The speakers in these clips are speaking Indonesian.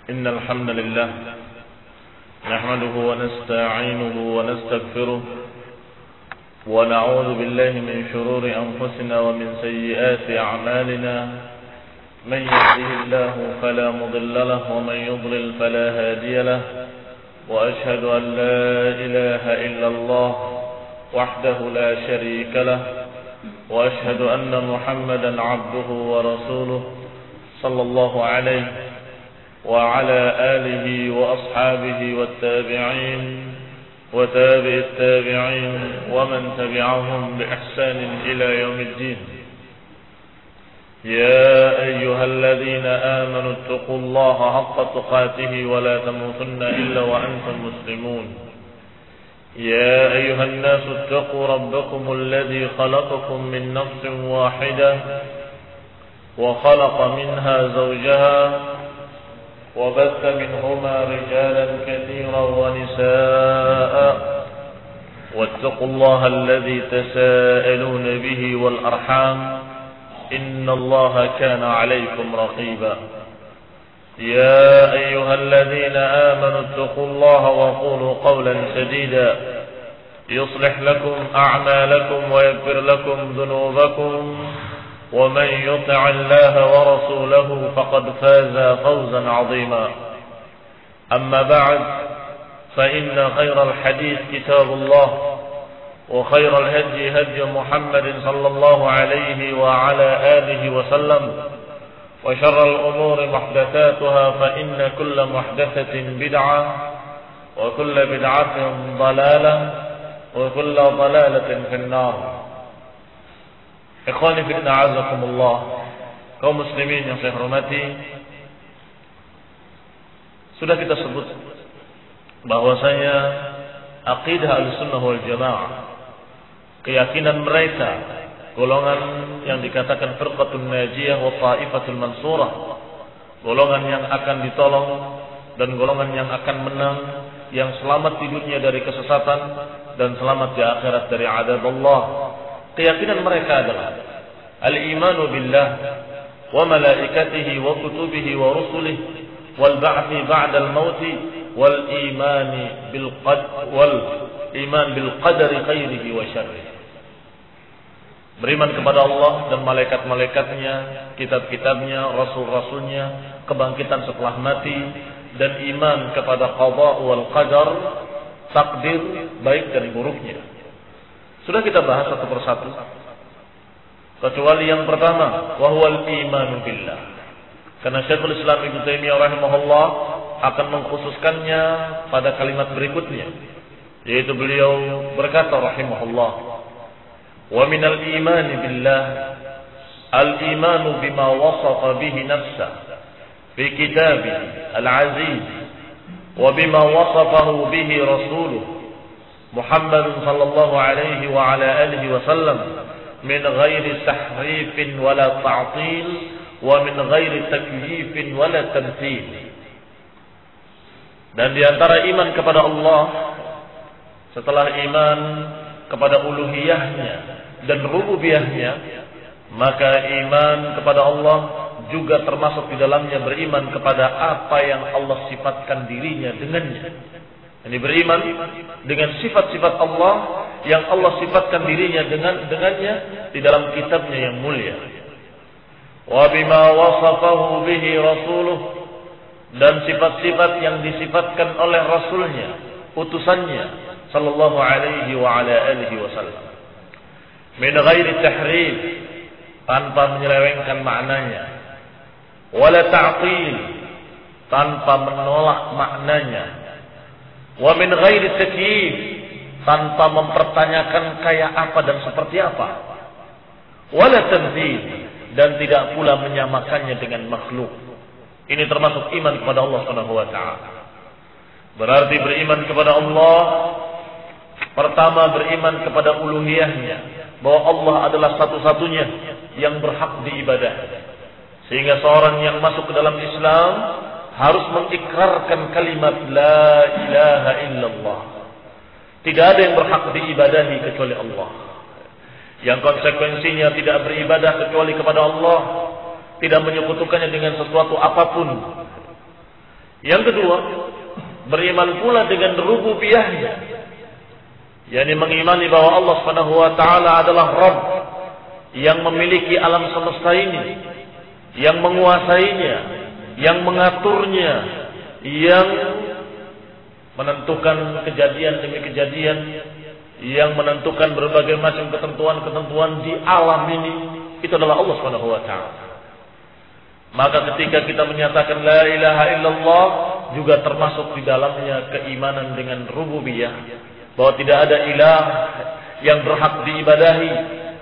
إن الحمد لله نحمده ونستعينه ونستغفره ونعوذ بالله من شرور أنفسنا ومن سيئات أعمالنا من يهده الله فلا مضل له ومن يضلل فلا هادي له وأشهد أن لا إله إلا الله وحده لا شريك له وأشهد أن محمدا عبده ورسوله صلى الله عليه وعلى آله وأصحابه والتابعين وتابع التابعين ومن تبعهم بإحسان إلى يوم الدين. يا أيها الذين آمنوا اتقوا الله حق تقاته ولا تموتن إلا وأنتم مسلمون. يا أيها الناس اتقوا ربكم الذي خلقكم من نفس واحدة وخلق منها زوجها وبث منهما رجالا كثيرا ونساء واتقوا الله الذي تساءلون به والأرحام إن الله كان عليكم رقيبا. يا أيها الذين آمنوا اتقوا الله وقولوا قولا سديدا يصلح لكم أعمالكم ويغفر لكم ذنوبكم ومن يطع الله ورسوله فقد فاز فوزا عظيما. أما بعد فإن خير الحديث كتاب الله وخير الهدي هدي محمد صلى الله عليه وعلى آله وسلم وشر الأمور محدثاتها فإن كل محدثة بدعة وكل بدعة ضلالة وكل ضلالة في النار. Ikhwani fillah azakumullah, kaum muslimin yang saya hormati, sudah kita sebut bahwasanya aqidah Ahlussunnah wal Jamaah, keyakinan mereka, golongan yang dikatakan firqatun najiyah wa ta'ifatul mansurah, golongan yang akan ditolong dan golongan yang akan menang, yang selamat di dunia dari kesesatan dan selamat di akhirat dari azab Allah. Keyakinan mereka adalah al-imanu billah wa malaikatihi wa kutubihi wa rusulihi wal ba'thi ba'dal mauti wal iman bil qadari khairihi wa syarrihi. Beriman kepada Allah dan malaikat-malaikatnya, kitab-kitabnya, rasul-rasulnya, kebangkitan setelah mati, dan iman kepada qada wal qadar, takdir baik dan buruknya. Sudah kita bahas satu persatu, kecuali yang pertama, wa huwal imanu billah. Karena Syekhul Islam Ibnu Taimiyah rahimahullah akan mengkhususkannya pada kalimat berikutnya, yaitu beliau berkata rahimahullah, wa minal imani billah al-imanu bima wasafa bihi nafsah fi kitabihi al-aziz wa bima wasafahu bihi rasuluh Muhammad sallallahu alaihi wa ala alihi wasallam min ghairi tahrifin wala ta'til wa min ghairi takyifin wala tamthil. Dan di antara iman kepada Allah, setelah iman kepada uluhiyahnya dan rububiyahnya, maka iman kepada Allah juga termasuk di dalamnya beriman kepada apa yang Allah sifatkan dirinya dengannya. Ini beriman dengan sifat-sifat Allah yang Allah sifatkan dirinya dengannya di dalam kitabnya yang mulia. Wa bima wasafahu bihi rasuluh, dan sifat-sifat yang disifatkan oleh rasulnya, utusannya sallallahu alaihi wa ala alihi wasallam. Min ghairi tahrif, tanpa menyelewengkan maknanya, wala ta'til, tanpa menolak maknanya, wa min ghairi takyif, tanpa mempertanyakan kayak apa dan seperti apa, wala tamthil, dan tidak pula menyamakannya dengan makhluk. Ini termasuk iman kepada Allah Subhanahu wa taala. Berarti beriman kepada Allah, pertama beriman kepada uluhiyahnya, bahwa Allah adalah satu-satunya yang berhak diibadah. Sehingga seorang yang masuk ke dalam Islam harus mengikrarkan kalimat la ilaha illallah. Tidak ada yang berhak diibadahi kecuali Allah. Yang konsekuensinya tidak beribadah kecuali kepada Allah, tidak menyekutukannya dengan sesuatu apapun. Yang kedua, beriman pula dengan rububiyahnya, yakni mengimani bahwa Allah Subhanahu wa taala adalah Rabb yang memiliki alam semesta ini, yang menguasainya, yang mengaturnya, yang menentukan kejadian demi kejadian, yang menentukan berbagai macam ketentuan-ketentuan di alam ini. Itu adalah Allah Subhanahu wa taala. Maka ketika kita menyatakan la ilaha illallah, juga termasuk di dalamnya keimanan dengan rububiyah, bahwa tidak ada ilah yang berhak diibadahi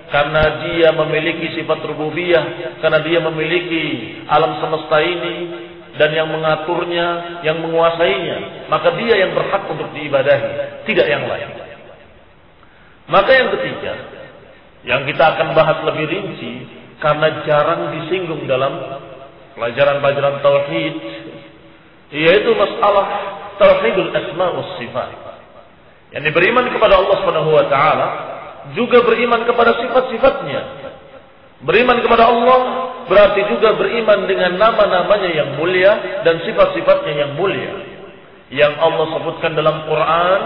karena dia memiliki sifat rububiyah, karena dia memiliki alam semesta ini dan yang mengaturnya, yang menguasainya, maka dia yang berhak untuk diibadahi, tidak yang lain. Maka yang ketiga, yang kita akan bahas lebih rinci karena jarang disinggung dalam pelajaran-pelajaran tauhid, yaitu masalah tauhidul asma was sifat. Yang beriman kepada Allah Subhanahu wa taala, juga beriman kepada sifat-sifatnya. Beriman kepada Allah berarti juga beriman dengan nama-namanya yang mulia dan sifat-sifatnya yang mulia, yang Allah sebutkan dalam Quran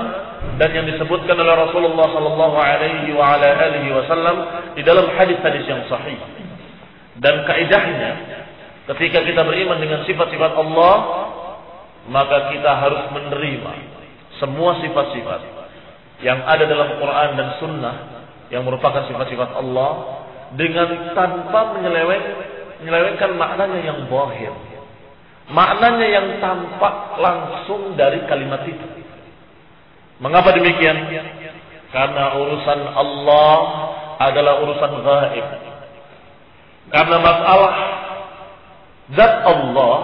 dan yang disebutkan oleh Rasulullah sallallahu alaihi wasallam di dalam hadis-hadis yang sahih. Dan kaidahnya, ketika kita beriman dengan sifat-sifat Allah, maka kita harus menerima semua sifat-sifat yang ada dalam Quran dan Sunnah yang merupakan sifat-sifat Allah dengan tanpa menyelewengkan maknanya yang zahir, maknanya yang tampak langsung dari kalimat itu. Mengapa demikian? Karena urusan Allah adalah urusan gaib. Karena masalah zat Allah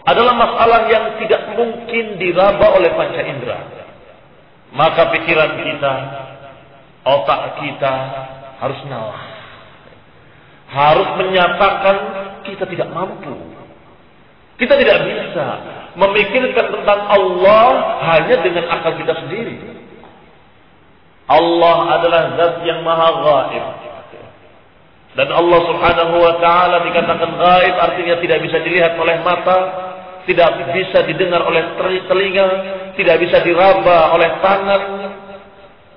adalah masalah yang tidak mungkin diraba oleh panca indera. Maka pikiran kita, otak kita harus nalar, harus menyatakan kita tidak mampu. Kita tidak bisa memikirkan tentang Allah hanya dengan akal kita sendiri. Allah adalah zat yang maha gaib. Dan Allah Subhanahu wa taala dikatakan gaib, artinya tidak bisa dilihat oleh mata, tidak bisa didengar oleh telinga, tidak bisa diraba oleh tangan,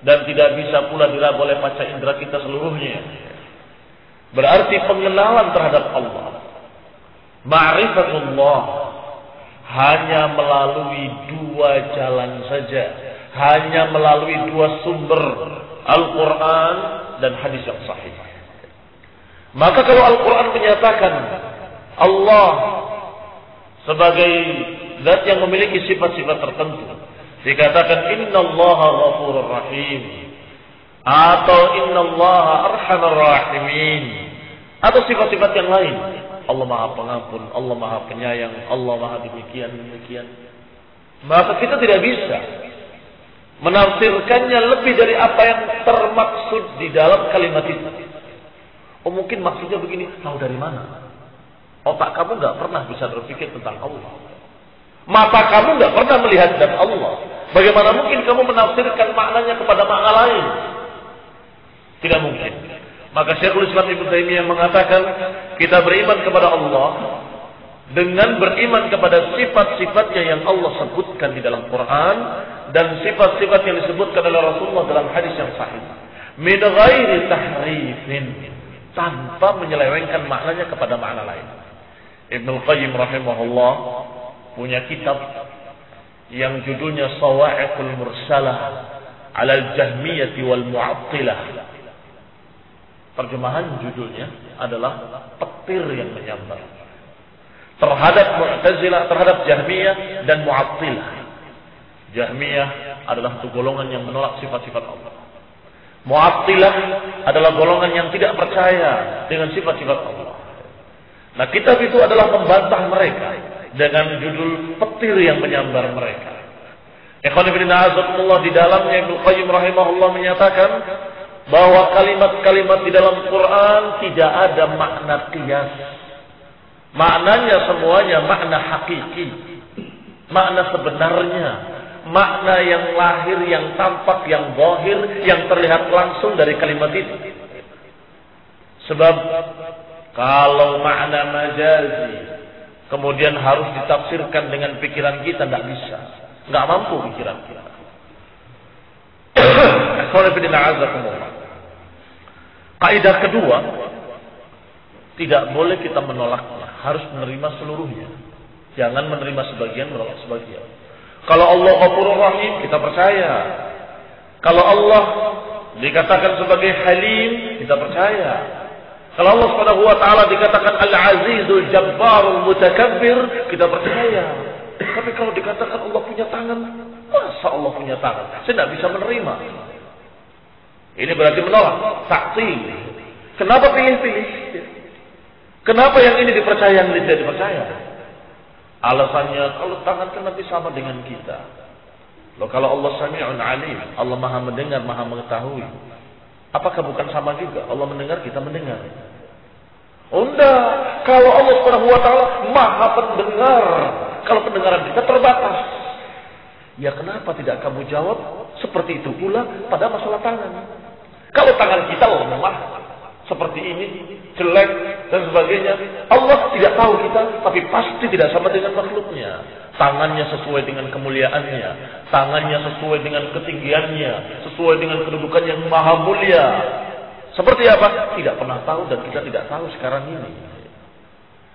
dan tidak bisa pula diraba oleh panca indera kita seluruhnya. Berarti pengenalan terhadap Allah, ma'rifatullah, hanya melalui dua jalan saja, hanya melalui dua sumber, Al-Quran dan hadis yang sahih. Maka kalau Al-Quran menyatakan Allah sebagai zat yang memiliki sifat-sifat tertentu, dikatakan innallaha ghafurur rahim, atau innallaha arhamar rahimin, atau sifat-sifat yang lain, Allah maha pengampun, Allah maha penyayang, Allah maha demikian. Maka kita tidak bisa menafsirkannya lebih dari apa yang termaksud di dalam kalimat itu. Oh, mungkin maksudnya begini, tahu dari mana? Otak kamu nggak pernah bisa berpikir tentang Allah. Mata kamu nggak pernah melihat zat Allah. Bagaimana mungkin kamu menafsirkan maknanya kepada makna lain? Tidak mungkin. Maka Syekhul Islam Ibnu Taimiyah mengatakan, kita beriman kepada Allah dengan beriman kepada sifat-sifatnya yang Allah sebutkan di dalam Quran dan sifat-sifat yang disebutkan oleh Rasulullah dalam hadis yang sahih. Min ghairi tahrifin, tanpa menyelewengkan maknanya kepada makna lain. Ibnu Qayyim rahimahullah punya kitab yang judulnya Sawa'iqul Mursalah 'ala al-Jahmiyah wal Mu'attilah. Terjemahan judulnya adalah petir yang menyambar terhadap Mu'tazilah, terhadap Jahmiyah dan Mu'attilah. Jahmiyah adalah satu golongan yang menolak sifat-sifat Allah. Mu'attilah adalah golongan yang tidak percaya dengan sifat-sifat Allah. Nah, kitab itu adalah membantah mereka dengan judul petir yang menyambar mereka. Ikhwan fillah azakumullah, di dalamnya Ibnu Qayyim rahimahullah menyatakan bahwa kalimat-kalimat di dalam Quran tidak ada makna qiyas. Maknanya semuanya makna hakiki, makna sebenarnya, makna yang lahir, yang tampak, yang zahir, yang terlihat langsung dari kalimat itu. Sebab kalau makna majazi, kemudian harus ditafsirkan dengan pikiran kita, tidak bisa. Nggak mampu pikiran kita. Kaidah kedua, tidak boleh kita menolaknya, harus menerima seluruhnya. Jangan menerima sebagian, menolak sebagian. Kalau Allah Ghafurur Rahim, kita percaya. Kalau Allah dikatakan sebagai Halim, kita percaya. Kalau Allah Subhanahu wa taala dikatakan Al-Azizul Jabbarul Mutakabbir, kita percaya. Tapi kalau dikatakan Allah punya tangan, masa Allah punya tangan? Saya tidak bisa menerima. Ini berarti menolak, ta'til. Kenapa pilih-pilih? Kenapa yang ini dipercaya, yang ini tidak dipercaya? Alasannya, kalau tangan kan nanti sama dengan kita. Loh, kalau Allah Sami'un Alim, Allah Maha mendengar, Maha mengetahui. Apakah bukan sama juga? Allah mendengar, kita mendengar. Oh enggak, kalau Allah Subhanahu wa taala Maha pendengar, kalau pendengaran kita terbatas. Ya kenapa tidak kamu jawab seperti itu pula pada masalah tangan? Kalau tangan kita lemah seperti ini, jelek dan sebagainya, Allah tidak tahu kita, tapi pasti tidak sama dengan makhluknya. Tangannya sesuai dengan kemuliaannya, tangannya sesuai dengan ketinggiannya, sesuai dengan kedudukan yang maha mulia. Seperti apa? Tidak pernah tahu dan kita tidak tahu sekarang ini.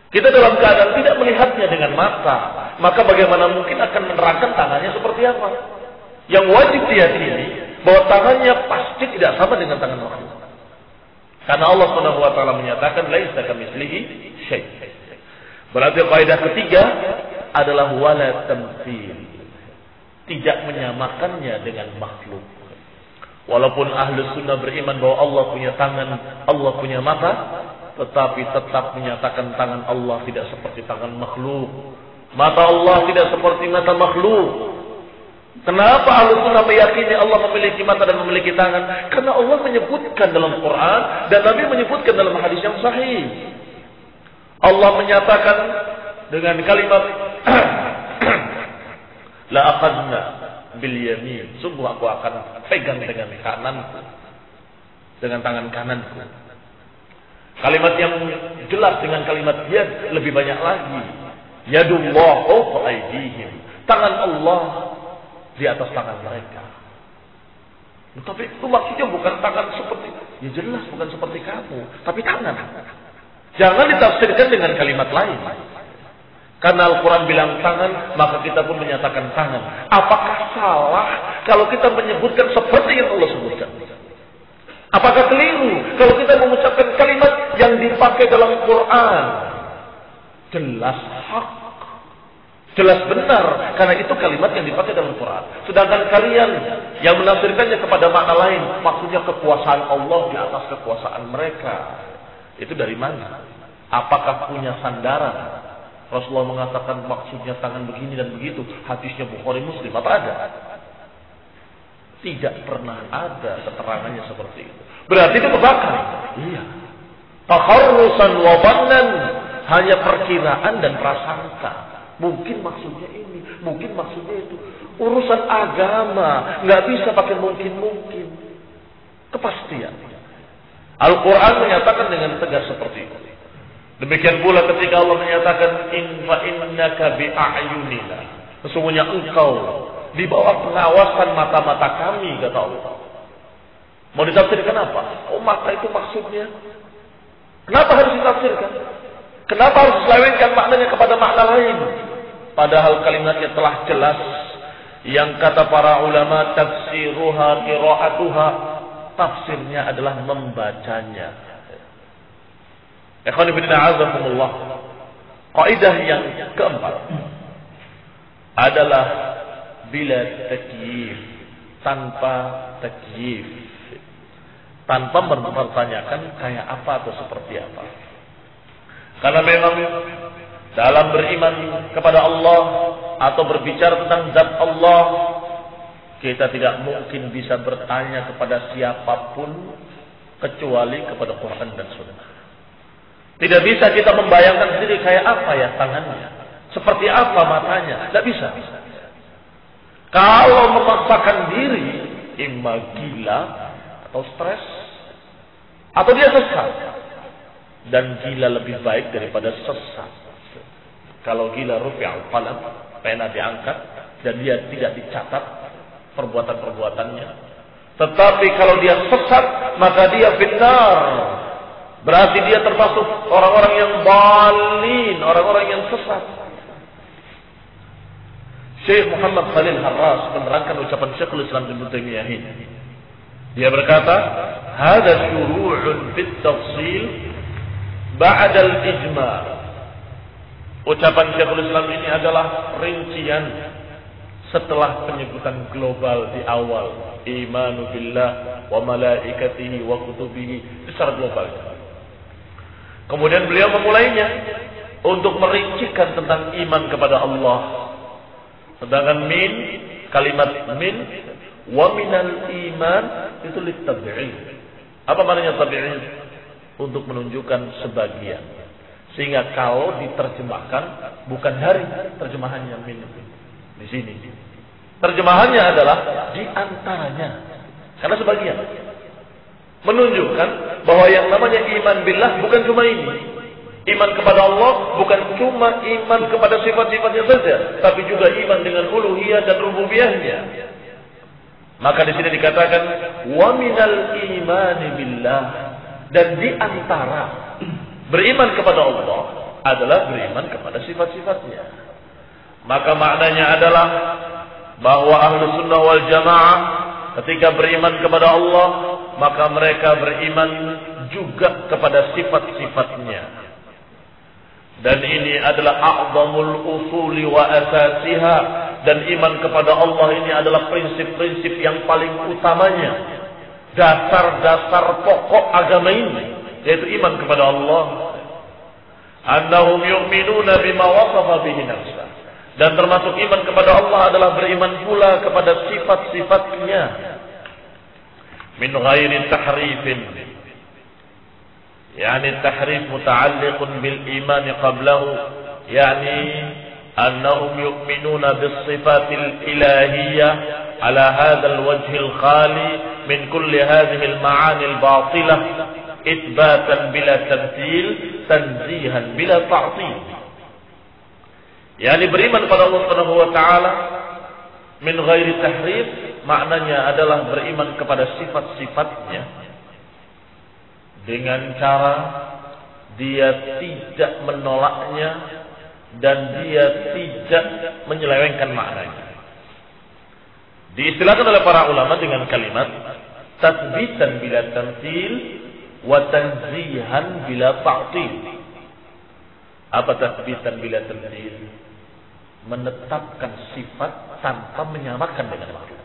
Kita dalam keadaan tidak melihatnya dengan mata, maka bagaimana mungkin akan menerangkan tangannya seperti apa? Yang wajib diyakini bahwa tangannya pasti tidak sama dengan tangan makhluk. Karena Allah Subhanahu wa taala menyatakan laisa kamitslihi syai'. Berarti kaidah ketiga adalah wala tamtsil. Tidak menyamakannya dengan makhluk. Walaupun ahlu sunnah beriman bahwa Allah punya tangan, Allah punya mata, tetapi tetap menyatakan tangan Allah tidak seperti tangan makhluk. Mata Allah tidak seperti mata makhluk. Kenapa ahlu sunnah meyakini Allah memiliki mata dan memiliki tangan? Karena Allah menyebutkan dalam Quran dan Nabi menyebutkan dalam hadis yang sahih. Allah menyatakan dengan kalimat la aqadna bil yamin, sungguh aku akan pegang dengan kananku, dengan tangan kananku. Kalimat yang jelas dengan kalimat yad lebih banyak lagi. Yadullah fawqa aydihim, tangan Allah di atas tangan mereka. Tapi itu maksudnya bukan tangan seperti, ya jelas bukan seperti kamu, tapi tangan. Jangan ditafsirkan dengan kalimat lain. Karena Al-Quran bilang tangan, maka kita pun menyatakan tangan. Apakah salah kalau kita menyebutkan seperti yang Allah sebutkan? Apakah keliru kalau kita mengucapkan kalimat yang dipakai dalam Quran? Jelas hak, jelas benar, karena itu kalimat yang dipakai dalam Quran. Sedangkan kalian yang menafsirkannya kepada makna lain, maksudnya kekuasaan Allah di atas kekuasaan mereka. Itu dari mana? Apakah punya sandaran? Rasulullah mengatakan maksudnya tangan begini dan begitu. Hadisnya Bukhari Muslim. Apa ada? Tidak pernah ada keterangannya seperti itu. Berarti itu tebakan. Iya. Takharrusan wa dhannan, hanya perkiraan dan prasangka. Mungkin maksudnya ini, mungkin maksudnya itu. Urusan agama nggak bisa pakai mungkin-mungkin. Kepastian. Al-Quran menyatakan dengan tegas seperti itu. Demikian pula ketika Allah menyatakan innaka bi'ayunina, sesungguhnya engkau di bawah pengawasan mata-mata kami, kata Allah. Mau ditafsirkan apa? Oh, mata itu maksudnya. Kenapa harus ditafsirkan? Kenapa harus diselewengkan maknanya kepada makna lain? Padahal kalimatnya telah jelas. Yang kata para ulama tafsiruha qira'atuha, tafsirnya adalah membacanya. Ikhwan fillah azakumullah. Kaidah yang keempat adalah bila takyif, tanpa takyif, tanpa mempertanyakan kayak apa atau seperti apa. Karena memang dalam beriman kepada Allah atau berbicara tentang zat Allah, kita tidak mungkin bisa bertanya kepada siapapun kecuali kepada Quran dan Sunnah. Tidak bisa kita membayangkan sendiri kayak apa ya tangannya, seperti apa matanya, tidak bisa. Kalau memaksakan diri, imma gila atau stres, atau dia sesat. Dan gila lebih baik daripada sesat. Kalau gila rufi'al qalam, pena diangkat dan dia tidak dicatat perbuatan-perbuatannya. Tetapi kalau dia sesat, maka dia finnar. Berarti dia termasuk orang-orang yang dhalin, orang-orang yang sesat. Syekh Muhammad Khalil Harras menerangkan ucapan Syekhul Islam Ibnu Taimiyah ini. Dia berkata, "Hada syuru'un fit tafsil ba'da al-ijma'." Ucapan Syekhul Islam ini adalah rincian setelah penyebutan global di awal. Imanu billah wa malaikatihi wa kutubihi secara global. Kemudian beliau memulainya untuk merincikan tentang iman kepada Allah. Sedangkan kalimat min wa minal iman itu litab'id. Apa maknanya tab'id? Untuk menunjukkan sebagian. Sehingga kalau diterjemahkan bukan dari terjemahannya min di sini. Terjemahannya adalah di antaranya. Karena sebagian menunjukkan bahwa yang namanya iman billah bukan cuma ini. Iman kepada Allah bukan cuma iman kepada sifat-sifatnya saja, tapi juga iman dengan uluhiyah dan rububiyahnya. Maka di sini dikatakan wa minal imani billah, dan di antara beriman kepada Allah adalah beriman kepada sifat-sifatnya. Maka maknanya adalah bahwa ahlu sunnah wal jamaah ketika beriman kepada Allah, maka mereka beriman juga kepada sifat-sifatnya. Dan ini adalah a'zamul usuli wa asasiha. Dan iman kepada Allah ini adalah prinsip-prinsip yang paling utamanya. Dasar-dasar pokok agama ini, yaitu iman kepada Allah. Annahum yu'minuna bima wasafa bihi nafsa. Dan termasuk iman kepada Allah adalah beriman pula kepada sifat-sifatnya. Min ghairi tahrifin. يعني التحريف متعلق بالإيمان قبله يعني أنهم يؤمنون بالصفات الإلهية على هذا الوجه الخالي من كل هذه المعاني الباطلة إثباتا بلا تمثيل تنزيها بلا تعطيل. يعني beriman kepada Allah Subhanahu wa taala min ghairi tahrif, maknanya adalah beriman kepada sifat-sifatnya dengan cara dia tidak menolaknya dan dia tidak menyelewengkan maknanya. Diistilahkan oleh para ulama dengan kalimat tathbitan bila tamthil wa tanzihan bila ta'til. Apa tathbitan bila tamthil? Menetapkan sifat tanpa menyamakan dengan makhluk.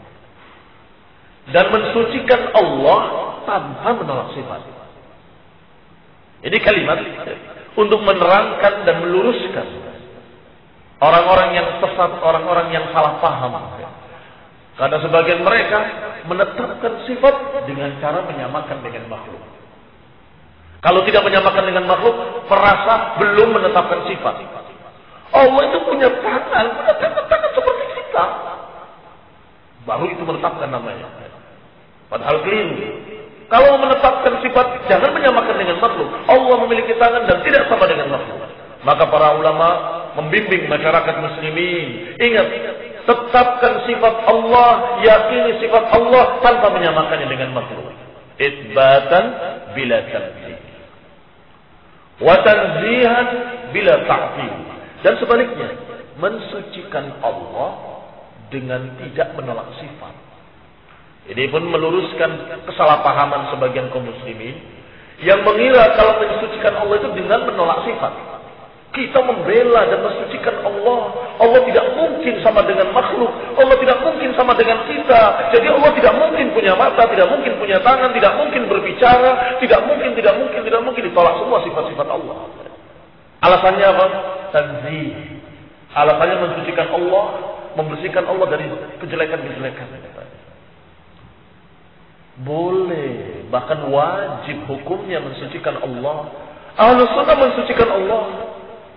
Dan mensucikan Allah tanpa menolak sifat. Ini kalimat untuk menerangkan dan meluruskan orang-orang yang sesat, orang-orang yang salah paham. Karena sebagian mereka menetapkan sifat dengan cara menyamakan dengan makhluk. Kalau tidak menyamakan dengan makhluk, merasa belum menetapkan sifat. Allah itu punya tangan seperti kita. Baru itu menetapkan namanya. Padahal keliru. Kalau menetapkan sifat, jangan menyamakan dengan makhluk. Allah memiliki tangan dan tidak sama dengan makhluk. Maka para ulama membimbing masyarakat muslimin. Ingat, tetapkan sifat Allah, yakini sifat Allah tanpa menyamakannya dengan makhluk. Itsbatan bila tamthil. Wa tanzihan bila ta'til. Dan sebaliknya, mensucikan Allah dengan tidak menolak sifat. Ini pun meluruskan kesalahpahaman sebagian kaum muslimin yang mengira kalau mensucikan Allah itu dengan menolak sifat. Kita membela dan mensucikan Allah. Allah tidak mungkin sama dengan makhluk. Allah tidak mungkin sama dengan kita. Jadi Allah tidak mungkin punya mata, tidak mungkin punya tangan, tidak mungkin berbicara, tidak mungkin ditolak semua sifat-sifat Allah. Alasannya apa? Tanzih. Alasannya mensucikan Allah, membersihkan Allah dari kejelekan-kejelekan. Boleh, bahkan wajib hukumnya mensucikan Allah. Ahlus sunnah mensucikan Allah,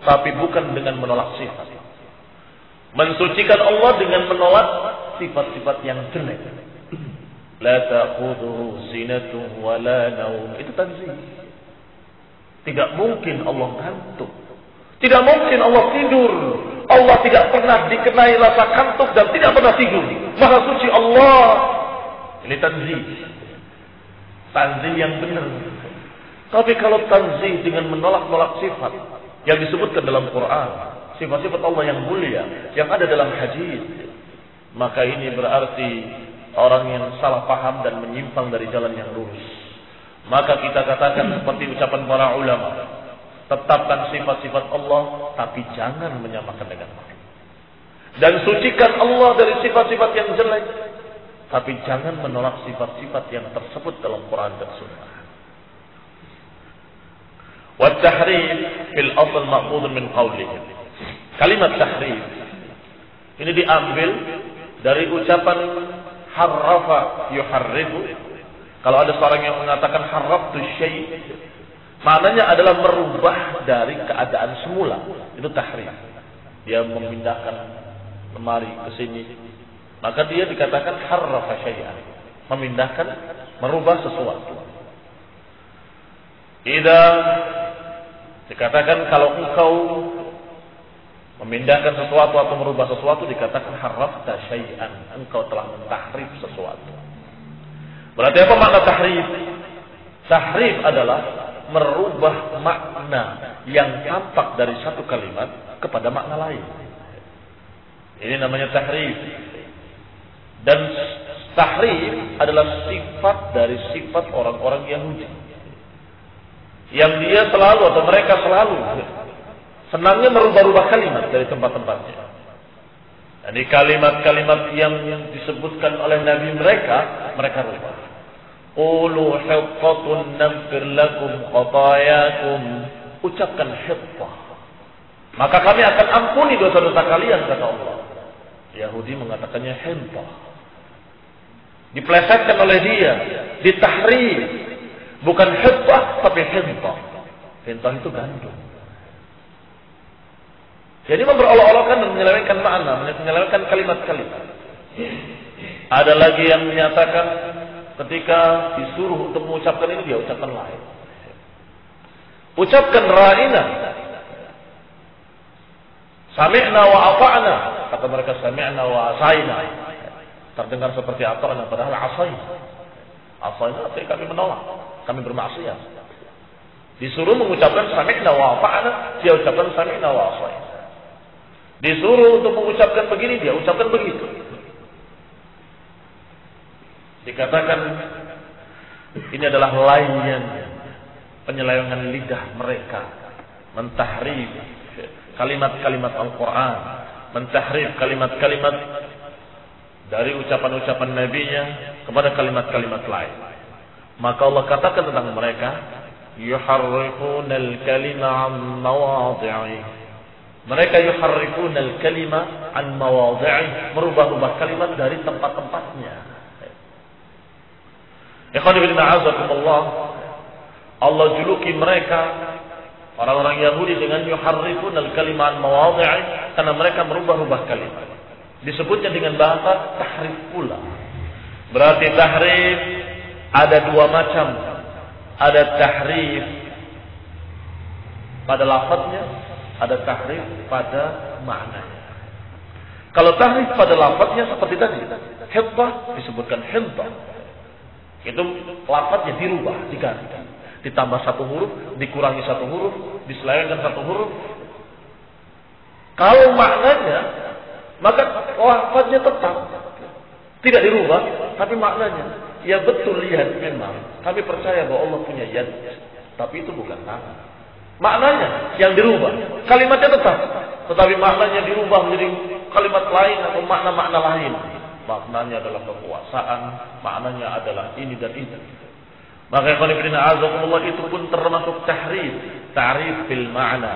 tapi bukan dengan menolak sifat. Mensucikan Allah dengan menolak sifat-sifat yang jelek. La ta'khudhuhu sinatun wa la naum. Itu tanzih. Tidak mungkin Allah ngantuk. Tidak mungkin Allah tidur. Allah tidak pernah dikenai rasa kantuk dan tidak pernah tidur. Maha suci Allah. Ini tanzih. Tanzih yang benar. Tapi kalau tanzih dengan menolak-nolak sifat yang disebutkan dalam Quran, sifat-sifat Allah yang mulia yang ada dalam hadis, maka ini berarti orang yang salah paham dan menyimpang dari jalan yang lurus. Maka kita katakan seperti ucapan para ulama, tetapkan sifat-sifat Allah, tapi jangan menyamakan dengan makhluk. Dan sucikan Allah dari sifat-sifat yang jelek, tapi jangan menolak sifat-sifat yang tersebut dalam Quran dan Sunnah. Wa tahrif fil asl ma'khudun min qawlihim. Kalimat tahrif ini diambil dari ucapan harrafa yuharrifu. Kalau ada seorang yang mengatakan harraftu syai', maknanya adalah merubah dari keadaan semula. Itu tahrif. Dia memindahkan lemari ke sini. Maka dia dikatakan harrafa syai'an. Memindahkan, merubah sesuatu. Idza dikatakan kalau engkau memindahkan sesuatu atau merubah sesuatu, dikatakan harrafta syai'an. Engkau telah mentahrif sesuatu. Berarti apa makna tahrif? Tahrif adalah merubah makna yang tampak dari satu kalimat kepada makna lain. Ini namanya tahrif. Dan tahrif adalah sifat dari sifat orang-orang Yahudi, yang dia selalu atau mereka selalu senangnya merubah-rubah kalimat dari tempat-tempatnya. Jadi kalimat-kalimat yang disebutkan oleh Nabi mereka rubah. Qulu hittatun naghfir lakum khatayakum. Ucapkan hittah, maka kami akan ampuni dosa-dosa kalian, kata Allah. Yahudi mengatakannya hittah. Diplesetkan oleh dia, ditahrif. Bukan hittah tapi hittah. Hittah itu gandum. Jadi memperolok-olokkan dan menyelewengkan makna, menyelewengkan kalimat-kalimat. Ada lagi yang menyatakan ketika disuruh untuk mengucapkan ini, dia ucapkan lain. Ucapkan ra'ina. Sami'na wa ata'na. Kata mereka sami'na wa asayna. Terdengar seperti ata'na, padahal asayna. Asayna artinya kami menolak, kami bermaksiat. Disuruh mengucapkan sami'na wa ata'na, dia ucapkan sami'na wa asayna. Disuruh untuk mengucapkan begini, dia ucapkan begitu. Dikatakan ini adalah layan, penyelewengan lidah mereka, mentahrif kalimat-kalimat Al-Quran, mentahrif kalimat-kalimat dari ucapan-ucapan nabinya kepada kalimat-kalimat lain. Maka Allah katakan tentang mereka, yuharrifuna al-kalima an mawadhi'i. Mereka yuharrifuna al-kalima an mawadhi'i, merubah-rubah kalimat dari tempat-tempatnya. Ikhwan fillah azakumullah, Allah juluki mereka orang-orang Yahudi dengan yuharrifuna al-kalima an mawadhi'i, karena mereka merubah-rubah kalimat. Disebutnya dengan bahasa tahrif pula. Berarti tahrif ada dua macam. Ada tahrif pada lafadznya, ada tahrif pada maknanya. Kalau tahrif pada lafadznya seperti tadi, hittah disebutkan hittah. Itu lafadznya dirubah, diganti. Ditambah satu huruf, dikurangi satu huruf, diselewengkan satu huruf. Kalau maknanya, maka lafadznya tetap tidak dirubah, tapi maknanya, ya betul, lihat memang kami percaya bahwa Allah punya yad, tapi itu bukan tangan. Maknanya yang dirubah, kalimatnya tetap, tetapi maknanya dirubah menjadi kalimat lain atau makna-makna lain. Maknanya adalah kekuasaan, maknanya adalah ini dan itu. Maka ikhwan fillah azakumullah, itu pun termasuk tahrif, ta'rif bil ma'na.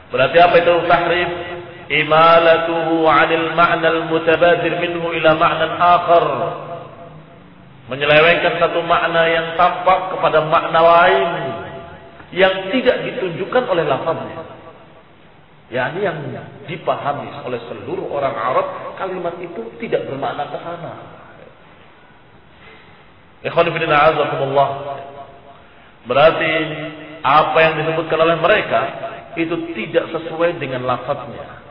Berarti apa itu tahrif? Imalatuhu 'anil ma'na al-mutabadir minhu ila ma'nan akhar. Menyelewengkan satu makna yang tampak kepada makna lain yang tidak ditunjukkan oleh lafaznya. yakni yang dipahami oleh seluruh orang Arab, kalimat itu tidak bermakna ke sana. Ikhwan fillah azakumullah. Berarti apa yang disebutkan oleh mereka itu tidak sesuai dengan lafadznya.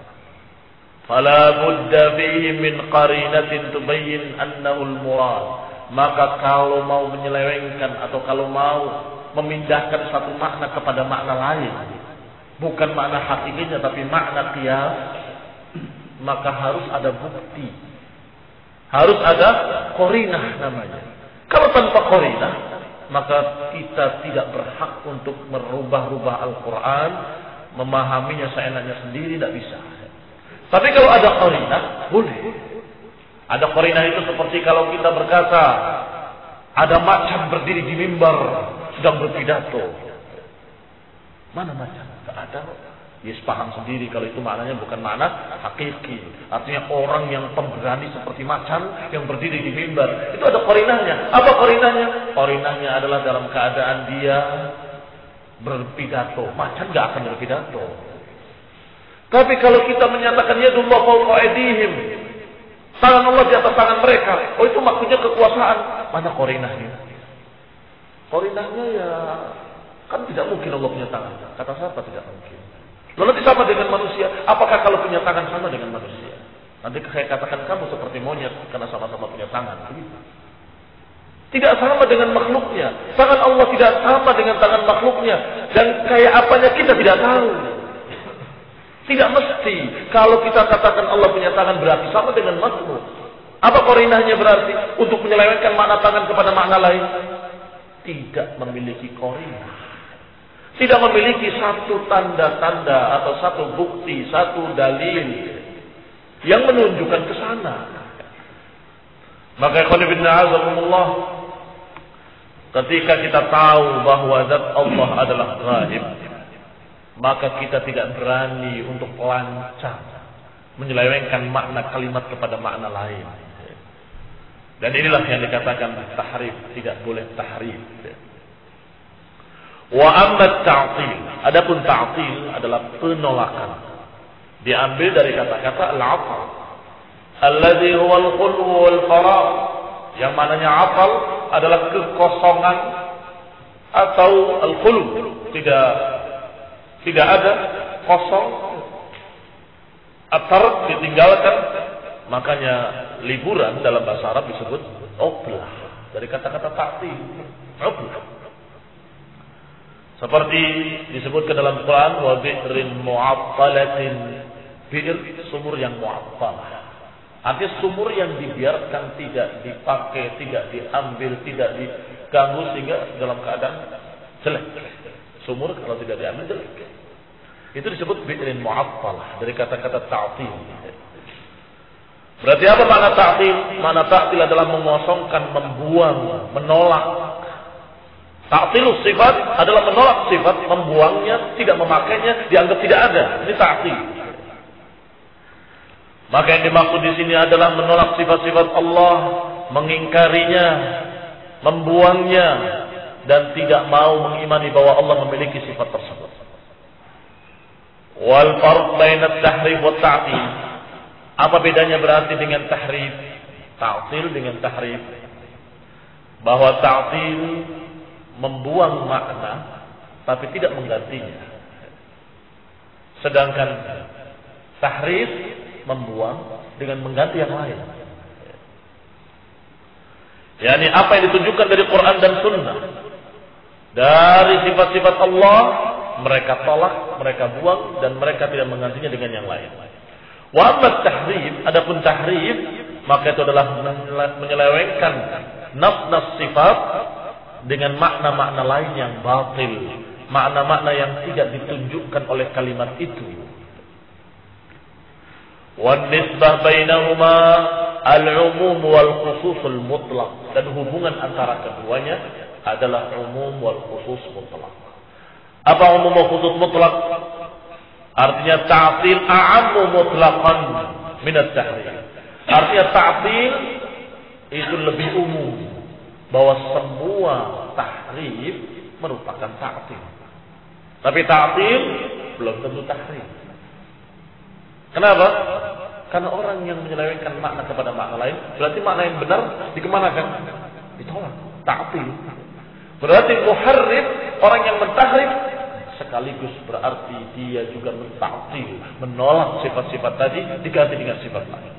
Fala budda fihi min qarinatin tubayyin annahu al-murad. Maka kalau mau menyelewengkan atau kalau mau memindahkan satu makna kepada makna lain, bukan makna hakikinya tapi makna qiyas, maka harus ada bukti. Harus ada qarinah namanya. Kalau tanpa qarinah, maka kita tidak berhak untuk merubah-rubah Al-Quran, memahaminya seenaknya sendiri, tidak bisa. Tapi kalau ada qarinah, boleh. Ada qarinah itu seperti kalau kita berkata, ada macan berdiri di mimbar sedang berpidato. Mana macan? Tidak ada. Yes, paham sendiri kalau itu maknanya bukan makna hakiki. Artinya orang yang pemberani seperti macan yang berdiri di mimbar. Itu ada qarinahnya. Apa qarinahnya? Qarinahnya adalah dalam keadaan dia berpidato. Macan gak akan berpidato. Tapi kalau kita menyatakan yadullah fawqa aydihim, tangan Allah di atas tangan mereka, oh itu maksudnya kekuasaan. Mana qarinahnya? Qarinahnya ya kan tidak mungkin Allah punya tangan. Kata siapa tidak mungkin? Lalu sama dengan manusia. Apakah kalau punya tangan sama dengan manusia? Nanti saya katakan kamu seperti monyet karena sama-sama punya tangan. Tidak sama dengan makhluknya. Tangan Allah tidak sama dengan tangan makhluknya. Dan kayak apanya kita tidak tahu. Tidak mesti. Kalau kita katakan Allah punya tangan berarti sama dengan makhluk. Apa qarinahnya berarti? Untuk menyelewengkan makna tangan kepada makna lain. Tidak memiliki qarinah. Tidak memiliki satu tanda-tanda atau satu bukti, satu dalil yang menunjukkan ke sana. Maka ikhwan fillah azakumullah, ketika kita tahu bahwa zat Allah adalah ghaib, maka kita tidak berani untuk lancang menyelewengkan makna kalimat kepada makna lain. Dan inilah yang dikatakan tahrif, tidak boleh tahrif. Wa amma ta'til, adapun ta'til adalah penolakan. Diambil dari kata-kata al-'atal, alladzi huwa al-khulw wal faragh, yang mananya atal adalah kekosongan atau al-khulw, tidak ada, kosong, atar ditinggalkan. Makanya liburan dalam bahasa Arab disebut ublah, dari kata-kata ta'til, ublah. Seperti disebutkan dalam Quran, wa bi'rin mu'attalatin, bi'r sumur yang mu'attalah. Artinya sumur yang dibiarkan, tidak dipakai, tidak diambil, tidak diganggu sehingga dalam keadaan jelek. Sumur kalau tidak diambil jelek. Itu disebut bi'rin mu'attalah, dari kata-kata ta'til. Berarti apa makna ta'til? Makna ta'til adalah mengosongkan, membuang, menolak. Ta'tilus sifat adalah menolak sifat, membuangnya, tidak memakainya, dianggap tidak ada. Ini ta'til. Maka yang dimaksud di sini adalah menolak sifat-sifat Allah, mengingkarinya, membuangnya, dan tidak mau mengimani bahwa Allah memiliki sifat tersebut. Wal farq baina at-tahrif wa at-ta'til. Apa bedanya berarti dengan tahrif? Ta'til dengan tahrif. Bahwa ta'til membuang makna tapi tidak menggantinya. Sedangkan tahrif membuang dengan mengganti yang lain. Yani apa yang ditunjukkan dari Quran dan Sunnah, dari sifat-sifat Allah, mereka tolak, mereka buang, dan mereka tidak menggantinya dengan yang lain. Wa amma tahrif, adapun tahrif, maka itu adalah menyelewengkan nas-nas sifat dengan makna-makna lain yang batil, makna-makna yang tidak ditunjukkan oleh kalimat itu. Wan nisbah bainahuma al-umum wal khususul mutlaq, dan hubungan antara keduanya adalah umum wal khusus mutlaq. Apa umum wal khusus mutlaq? Artinya ta'til a'ammu mutlaqan min at-tahrif. Artinya ta'til itu lebih umum, bahwa semua tahrif merupakan ta'til. Tapi ta'til belum tentu tahrif. Kenapa? Karena orang yang menyelewengkan makna kepada makna lain, berarti makna yang benar dikemanakan? Ditolak. Ta'til. Berarti muharrif, orang yang mentahrif, sekaligus berarti dia juga mentaktil, menolak sifat-sifat tadi diganti dengan sifat lain.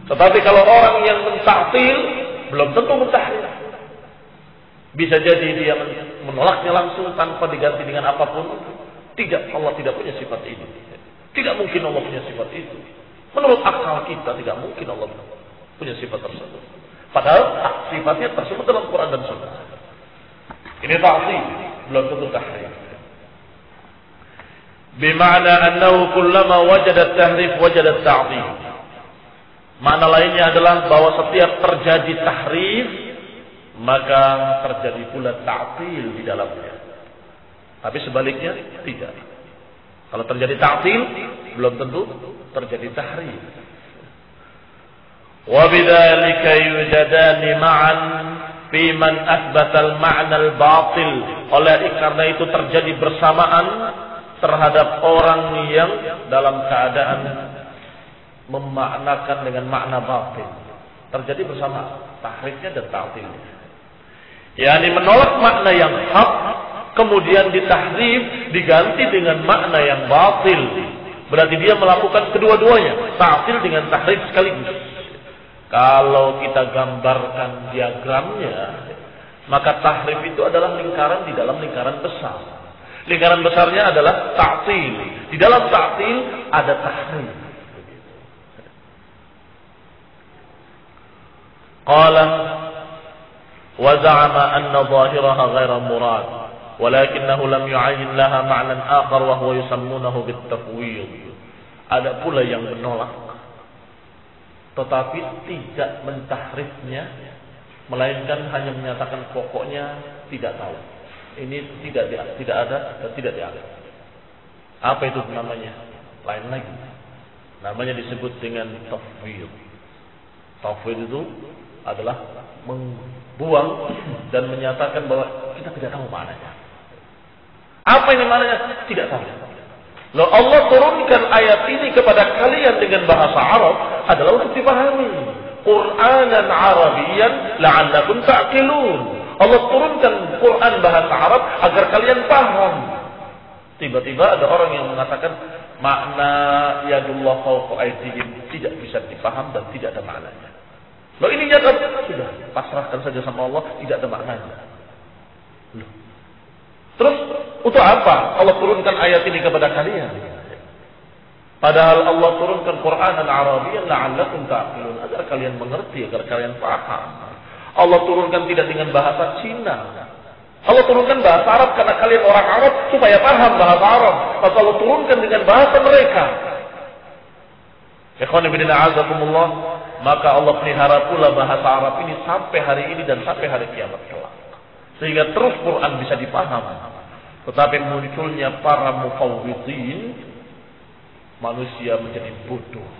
Tetapi kalau orang yang mentaktil belum tentu mentahrif. Bisa jadi dia menolaknya langsung tanpa diganti dengan apapun. Tidak, Allah tidak punya sifat ini. Tidak mungkin Allah punya sifat itu. Menurut akal kita tidak mungkin Allah punya sifat tersebut. Padahal sifatnya tersebut dalam Quran dan Sunnah. Ini ta'til, belum tentu tahrif. Bima'na annahu kullama wajada tahrif wajada ta'til. Makna lainnya adalah bahwa setiap terjadi tahrif maka terjadi pula ta'til di dalamnya. Tapi sebaliknya tidak. Kalau terjadi ta'til belum tentu terjadi tahrif. Wa bidzalika yujadani ma'an fi man athbata al-ma'na al-batil. Oleh karena itu terjadi bersamaan terhadap orang yang dalam keadaan memaknakan dengan makna batil. Terjadi bersama tahrifnya dan ta'tilnya. yakni menolak makna yang hak kemudian ditahrif diganti dengan makna yang batil. Berarti dia melakukan kedua-duanya, ta'til dengan tahrif sekaligus. Kalau kita gambarkan diagramnya, maka tahrif itu adalah lingkaran di dalam lingkaran besar. Lingkaran besarnya adalah ta'til. Di dalam ta'til ada tahrif. Qala wa za'ama anna zahiraha ghaira murad walakinahu lam yu'ayyin laha ma'nan akhar wa huwa yusammunahu bit-tafwid. Ada pula yang menolak tetapi tidak mentahrifnya, melainkan hanya menyatakan pokoknya tidak tahu. Ini tidak ada dan tidak dianggap. Apa itu namanya? Lain lagi. Namanya disebut dengan tafwid. Tafwid itu adalah membuang dan menyatakan bahwa kita tidak tahu maknanya. Apa ini maknanya? Tidak tahu. Loh, Allah turunkan ayat ini kepada kalian dengan bahasa Arab adalah untuk dipahami. Qur'anan Arabiyyan la'allakum ta'qilun. Allah turunkan Quran bahasa Arab agar kalian paham. Tiba-tiba ada orang yang mengatakan makna yadullah fawqa aydihim tidak bisa dipaham dan tidak ada maknanya. Loh, ini nyata sudah pasrahkan saja sama Allah, tidak ada maknanya. Loh. Terus untuk apa Allah turunkan ayat ini kepada kalian? Padahal Allah turunkan Qur'anan Arabiyyan la'allakum ta'qilun agar kalian mengerti, agar kalian paham. Allah turunkan tidak dengan bahasa Cina. Allah turunkan bahasa Arab karena kalian orang Arab supaya paham bahasa Arab. Maka Allah turunkan dengan bahasa mereka. Ikhwan fillah a'azakumullah, maka Allah pelihara pula bahasa Arab ini sampai hari ini dan sampai hari kiamat kelak. Sehingga terus Quran bisa dipaham. Tetapi munculnya para mufawwidin, manusia menjadi bodoh.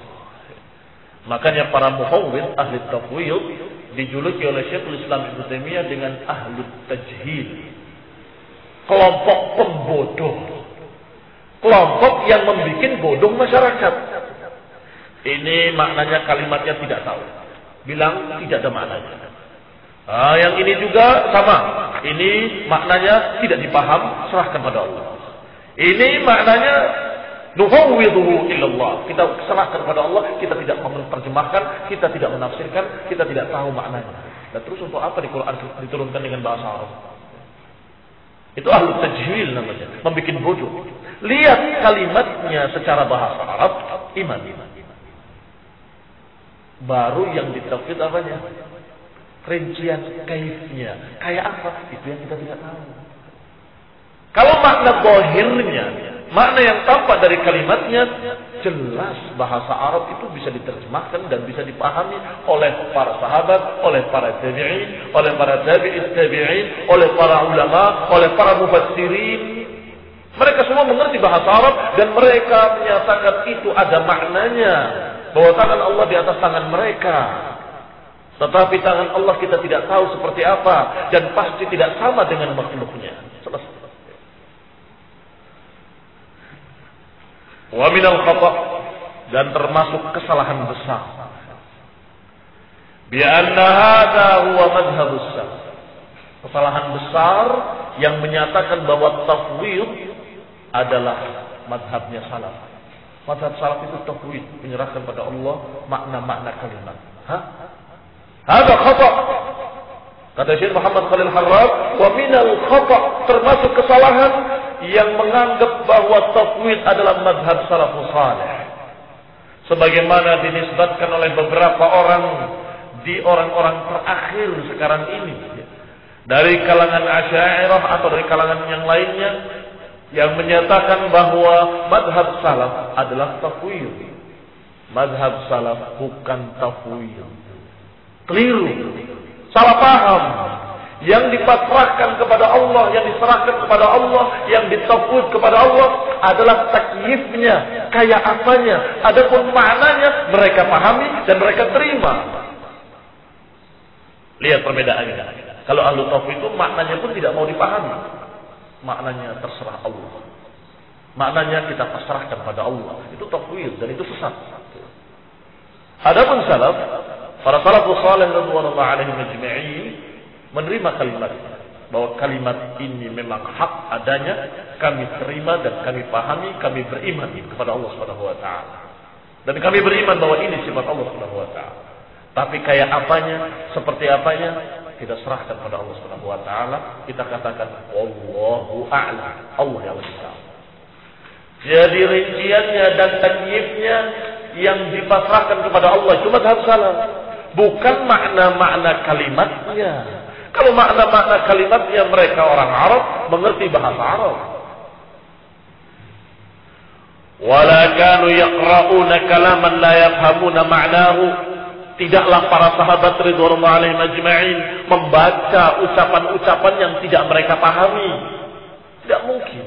Makanya para mufawwid, ahli tafwid, dijuluki oleh Syekhul Islam Ibnu Taimiyah dengan ahli tajhil. Kelompok pembodoh. Kelompok yang membuat bodoh masyarakat. Ini maknanya kalimatnya tidak tahu. Bilang tidak ada maknanya. Yang ini juga sama. Ini maknanya tidak dipaham, serahkan pada Allah. Ini maknanya nufawwidhu ilallah. Kita serahkan pada Allah, kita tidak menerjemahkan, kita tidak menafsirkan, kita tidak tahu maknanya. Dan terus untuk apa di Quran diturunkan dengan bahasa Arab? Itu ahlu tajhil namanya, membuat bodoh. Lihat kalimatnya secara bahasa Arab, iman. Baru yang ditafsir apanya? Rincian kaifnya. Kayak apa? Itu yang kita tidak tahu. Kalau makna zahirnya, makna yang tampak dari kalimatnya, jelas bahasa Arab itu bisa diterjemahkan dan bisa dipahami oleh para sahabat, oleh para tabi'in, oleh para tabi'in tabi'in, oleh para ulama, oleh para mufassirin. Mereka semua mengerti bahasa Arab dan mereka menyatakan itu ada maknanya. Bahwa tangan Allah di atas tangan mereka. Tetapi tangan Allah kita tidak tahu seperti apa. Dan pasti tidak sama dengan makhluknya. Selesai. Wa minal khata' dan termasuk kesalahan besar. Bi'anna hadha huwa madhhabus salaf. Kesalahan besar yang menyatakan bahwa tafwid adalah mazhabnya salaf. Mazhab salaf itu tauhid, menyerahkan pada Allah makna-makna kalimat. Ada khata. Kata Syekh Muhammad Khalil Harrab, wa minal khata, termasuk kesalahan yang menganggap bahwa tauhid adalah mazhab salafus salih. Sebagaimana dinisbatkan oleh beberapa orang di orang-orang terakhir sekarang ini, dari kalangan Asy'ariyah atau dari kalangan yang lainnya, yang menyatakan bahwa mazhab salaf adalah tafwid. Mazhab salaf bukan tafwid. Keliru. Salah paham. Yang dipasrahkan kepada Allah, yang diserahkan kepada Allah, yang ditafwid kepada Allah adalah takyifnya, kayak apanya. Adapun maknanya mereka pahami dan mereka terima. Lihat perbedaannya. Kalau ahlu tafwid itu maknanya pun tidak mau dipahami. Maknanya terserah Allah. Maknanya kita pasrahkan pada Allah. Itu tafwid dan itu sesat. Adapun salaf, para salafus salih radhiyallahu alaihim ajma'in menerima kalimat bahwa kalimat ini memang hak adanya, kami terima dan kami pahami, kami beriman kepada Allah Subhanahu wa taala. Dan kami beriman bahwa ini sifat Allah Subhanahu wa taala. Tapi kayak apanya, seperti apanya, kita serahkan pada Allah Subhanahu wa taala, kita katakan wallahu a'lam. Allah yang lebih tahu. Jadi rinciannya dan takyifnya yang dipasrahkan kepada Allah itu mazhab salaf, bukan makna-makna kalimatnya. Kalau makna-makna kalimatnya mereka orang Arab mengerti bahasa Arab. Wala kanu yaqra'una kalaman la yafhamuna ma'nahu. Tidaklah para sahabat ridwanullahi alaihim ajma'in membaca ucapan-ucapan yang tidak mereka pahami. Tidak mungkin.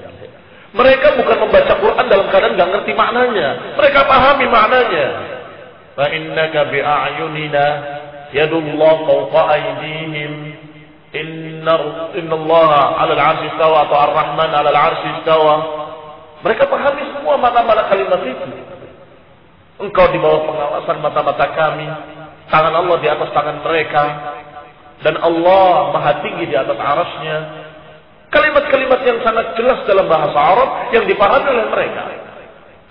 Mereka bukan membaca Quran dalam keadaan tidak ngerti maknanya. Mereka pahami maknanya. Fa innaka bi a'yunina yadullah fawqa aydihim. Innallaha 'alal 'arsy istawa atau Ar-Rahman 'alal 'arsy istawa. Mereka pahami semua makna-makna kalimat itu. Engkau di bawah pengawasan mata-mata kami. Tangan Allah di atas tangan mereka. Dan Allah maha tinggi di atas arasnya. Kalimat-kalimat yang sangat jelas dalam bahasa Arab yang dipahami oleh mereka.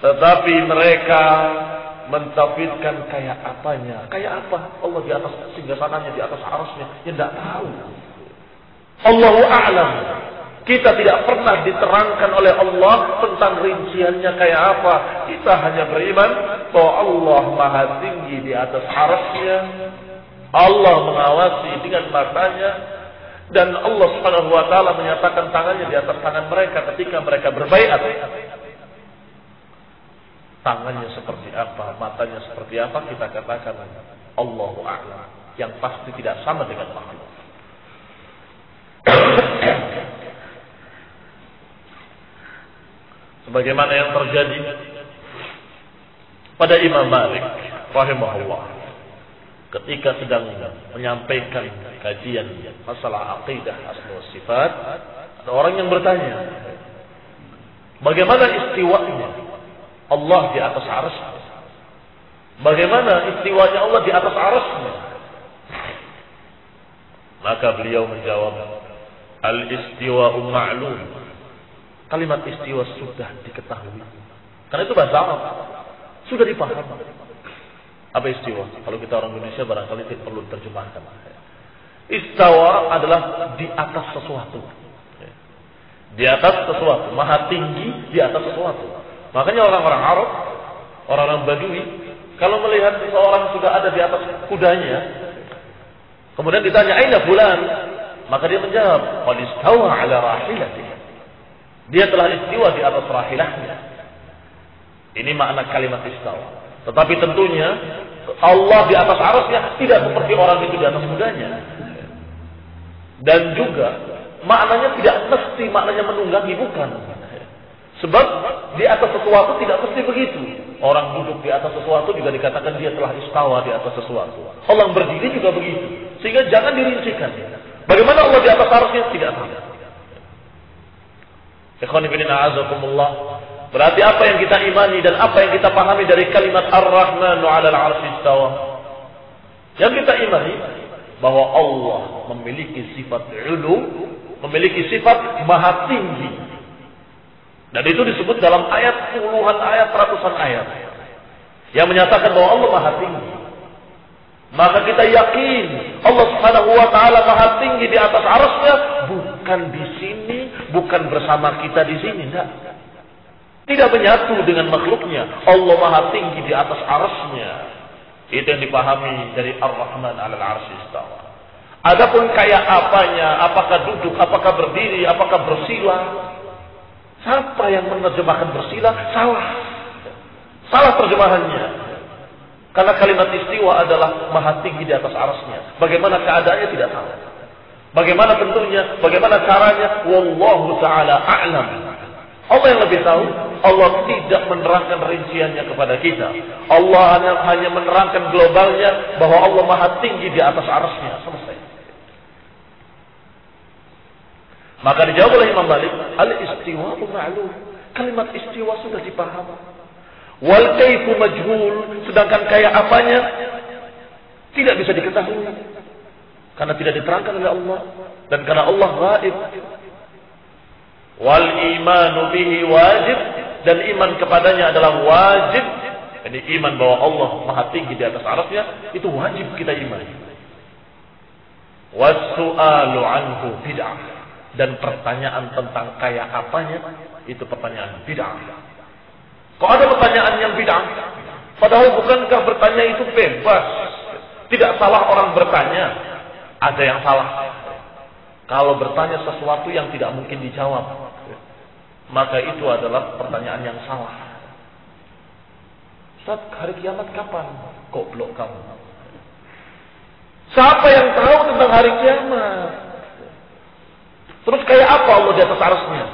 Tetapi mereka mentafidkan kayak apanya. Kayak apa? Allah di atas singgasananya, di atas arasnya. Ya tidak tahu. Allahu a'lam. Kita tidak pernah diterangkan oleh Allah tentang rinciannya kayak apa. Kita hanya beriman bahwa Allah maha tinggi di atas arasnya. Allah mengawasi dengan matanya. Dan Allah Subhanahu wa taala menyatakan tangannya di atas tangan mereka ketika mereka berbaiat. Tangannya seperti apa, matanya seperti apa, kita katakan Allahu a'lam. Yang pasti tidak sama dengan makhluk. Sebagaimana yang terjadi pada Imam Malik rahimahullah ketika sedang menyampaikan kajian masalah aqidah asma wa sifat, ada orang yang bertanya, bagaimana istiwanya Allah di atas arasnya? Bagaimana istiwanya Allah di atas arasnya? Maka beliau menjawab, al-istiwa'u ma'lum. Kalimat istiwa sudah diketahui. Karena itu bahasa Arab. Sudah dipahami. Apa istiwa? Kalau kita orang Indonesia barangkali tidak perlu terjemahkan. Istawa adalah di atas sesuatu. Di atas sesuatu. Maha tinggi di atas sesuatu. Makanya orang-orang Arab, orang-orang Badui, kalau melihat seseorang sudah ada di atas kudanya, kemudian ditanya, aina fulan? Maka dia menjawab, qad istawa ala rahilatihi. Dia telah istiwa di atas rahilahnya. Ini makna kalimat istawa. Tetapi tentunya Allah di atas arasnya tidak seperti orang itu di atas kudanya. Dan juga maknanya tidak mesti maknanya menunggangi, bukan. Sebab di atas sesuatu tidak mesti begitu. Orang duduk di atas sesuatu juga dikatakan dia telah istawa di atas sesuatu. Orang berdiri juga begitu. Sehingga jangan dirincikan. Bagaimana Allah di atas arasnya? Tidak tahu. Ikhwan fillah a'azakumullah. Berarti apa yang kita imani dan apa yang kita pahami dari kalimat Ar-Rahmanu 'alal 'arsy istawa? Yang kita imani bahwa Allah memiliki sifat ulu, memiliki sifat maha tinggi. Dan itu disebut dalam ayat puluhan ayat, ratusan ayat yang menyatakan bahwa Allah Maha tinggi. Maka kita yakin Allah Subhanahu wa taala Maha tinggi di atas arsy-Nya, bukan di sini, bukan bersama kita di sini, enggak. Tidak menyatu dengan makhluknya. Allah Maha tinggi di atas arsy-Nya. Itu yang dipahami dari Ar-Rahman 'alal 'arsy istawa. Adapun kayak apanya, apakah duduk, apakah berdiri, apakah bersila, siapa yang menerjemahkan bersila salah. Salah terjemahannya. Karena kalimat istiwa adalah Maha tinggi di atas arsy-Nya. Bagaimana keadaannya tidak tahu. Bagaimana bentuknya, bagaimana caranya, wallahu taala a'lam. Allah yang lebih tahu. Allah tidak menerangkan rinciannya kepada kita. Allah hanya menerangkan globalnya bahwa Allah Maha tinggi di atas arsy-Nya. Selesai. Maka dijawab oleh Imam Malik, al-istiwa ma'lum. Kalimat istiwa sudah dipahami. Wal kaifu majhul, sedangkan kayak apanya tidak bisa diketahui karena tidak diterangkan oleh Allah dan karena Allah ghaib. Wal imanu bihi wajib, dan iman kepadanya adalah wajib. Jadi iman bahwa Allah Maha tinggi di atas arsy-Nya itu wajib kita imani. Was-su'alu anhu bid'ah, dan pertanyaan tentang kayak apanya itu pertanyaan bid'ah. Kok ada pertanyaan yang bid'ah? Padahal bukankah bertanya itu bebas? Tidak salah orang bertanya. Ada yang salah. Kalau bertanya sesuatu yang tidak mungkin dijawab, maka itu adalah pertanyaan yang salah. Ustaz, hari kiamat kapan? Goblok kamu. Siapa yang tahu tentang hari kiamat? Terus kayak apa Allah di atas arsy-Nya?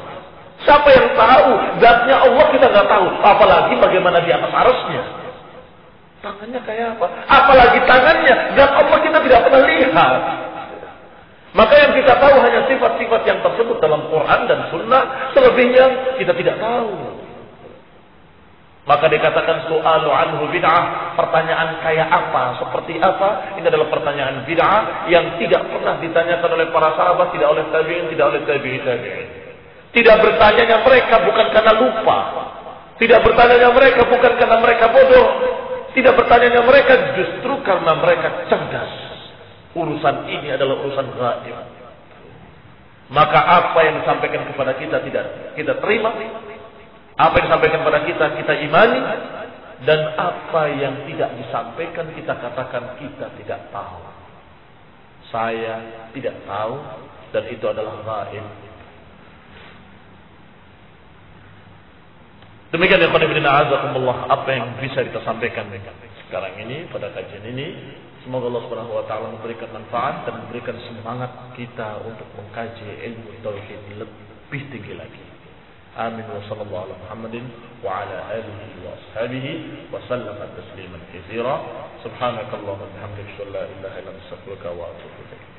Siapa yang tahu? Zatnya Allah kita nggak tahu. Apalagi bagaimana di atas arsy-Nya. Tangannya kayak apa? Apalagi tangannya. Zat Allah kita tidak pernah lihat. Maka yang kita tahu hanya sifat-sifat yang tersebut dalam Quran dan Sunnah. Selebihnya kita tidak tahu. Maka dikatakan su'alu anhu bid'ah. Pertanyaan kayak apa? Seperti apa? Ini adalah pertanyaan bid'ah yang tidak pernah ditanyakan oleh para sahabat, tidak oleh tabi'in, tidak oleh tabi'in. Tidak bertanyanya mereka bukan karena lupa. Tidak bertanyanya mereka bukan karena mereka bodoh. Tidak bertanyanya mereka justru karena mereka cerdas. Urusan ini adalah urusan gaib. Maka apa yang disampaikan kepada kita tidak kita terima. Apa yang disampaikan kepada kita kita imani. Dan apa yang tidak disampaikan kita katakan kita tidak tahu. Saya tidak tahu dan itu adalah gaib. Demikian ya qanifidina azakumullah apa yang bisa kita sampaikan sekarang ini pada kajian ini. Semoga Allah Subhanahu wa taala memberikan manfaat dan memberikan semangat kita untuk mengkaji ilmu tauhid lebih tinggi lagi. Amin wa sallallahu ala Muhammadin wa ala alihi wa ashabihi wa sallama tasliman katsira. Subhanakallahumma wa bihamdika la ilaha illa anta astaghfiruka wa atubu ilaik.